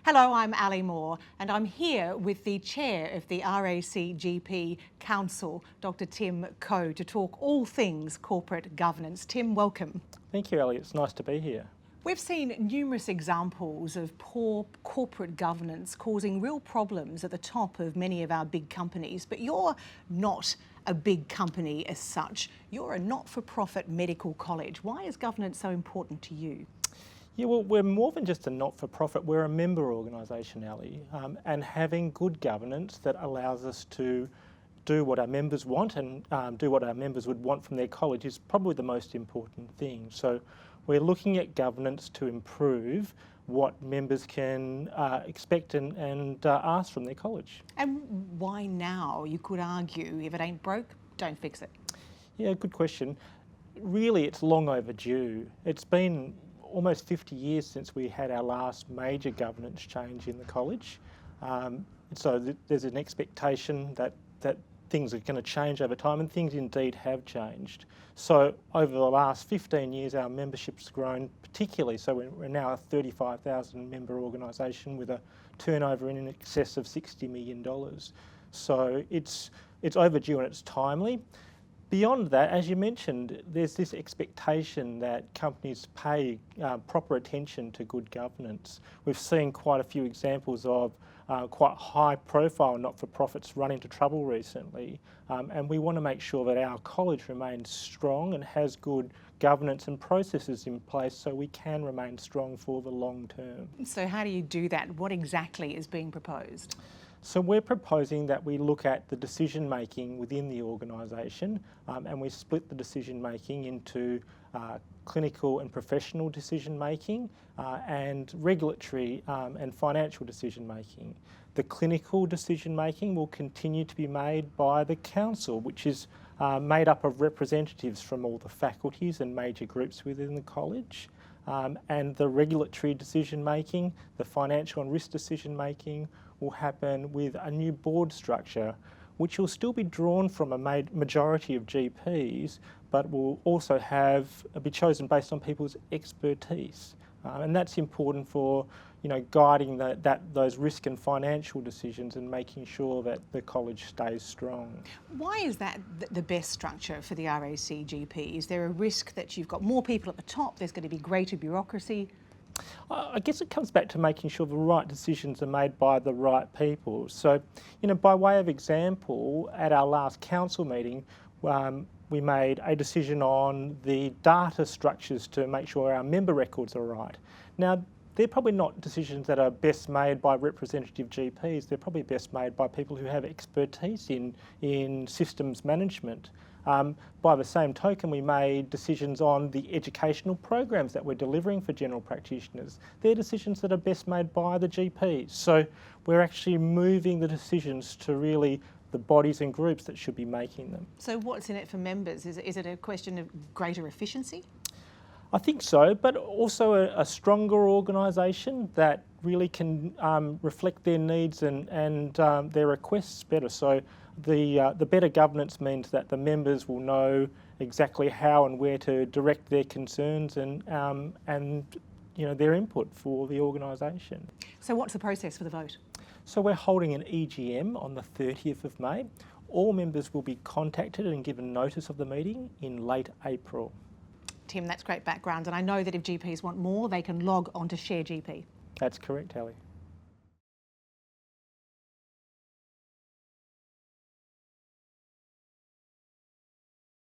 Hello, I'm Ali Moore and I'm here with the chair of the RACGP Council, Dr. Tim Coe, to talk all things corporate governance. Tim, welcome. Thank you, Ali. It's nice to be here. We've seen numerous examples of poor corporate governance causing real problems at the top of many of our big companies, but you're not a big company as such. You're a not-for-profit medical college. Why is governance so important to you? Yeah, well, we're more than just a not-for-profit. We're a member organisation, Ali, and having good governance that allows us to do what our members want and do what our members would want from their college is probably the most important thing. So we're looking at governance to improve what members can expect and ask from their college. And why now? You could argue if it ain't broke, don't fix it. Yeah, good question. Really, it's long overdue. It's been almost 50 years since we had our last major governance change in the college. There's an expectation that things are going to change over time, and things indeed have changed. So over the last 15 years, our membership's grown particularly. So we're now a 35,000 member organisation with a turnover in excess of $60 million. So it's overdue and it's timely. Beyond that, as you mentioned, there's this expectation that companies pay proper attention to good governance. We've seen quite a few examples of quite high-profile not-for-profits run into trouble recently, and we want to make sure that our college remains strong and has good governance and processes in place so we can remain strong for the long term. So how do you do that? What exactly is being proposed? So we're proposing that we look at the decision making within the organisation and we split the decision making into clinical and professional decision making and regulatory and financial decision making. The clinical decision making will continue to be made by the council, which is made up of representatives from all the faculties and major groups within the college. And the regulatory decision making, the financial and risk decision making will happen with a new board structure, which will still be drawn from a majority of GPs, but will also be chosen based on people's expertise. And that's important for guiding those risk and financial decisions and making sure that the college stays strong. Why is that the best structure for the RACGP? Is there a risk that you've got more people at the top, there's going to be greater bureaucracy? I guess it comes back to making sure the right decisions are made by the right people. So, by way of example, at our last council meeting, we made a decision on the data structures to make sure our member records are right. Now, they're probably not decisions that are best made by representative GPs. They're probably best made by people who have expertise in systems management. By the same token, we made decisions on the educational programs that we're delivering for general practitioners. They're decisions that are best made by the GPs. So we're actually moving the decisions to really the bodies and groups that should be making them. So what's in it for members? Is it a question of greater efficiency? I think so, but also a stronger organisation that really can reflect their needs and their requests better. So the better governance means that the members will know exactly how and where to direct their concerns and their input for the organisation. So what's the process for the vote? So we're holding an EGM on the 30th of May. All members will be contacted and given notice of the meeting in late April. Tim, that's great background, and I know that if GPs want more, they can log on to RACGP. That's correct, Ali.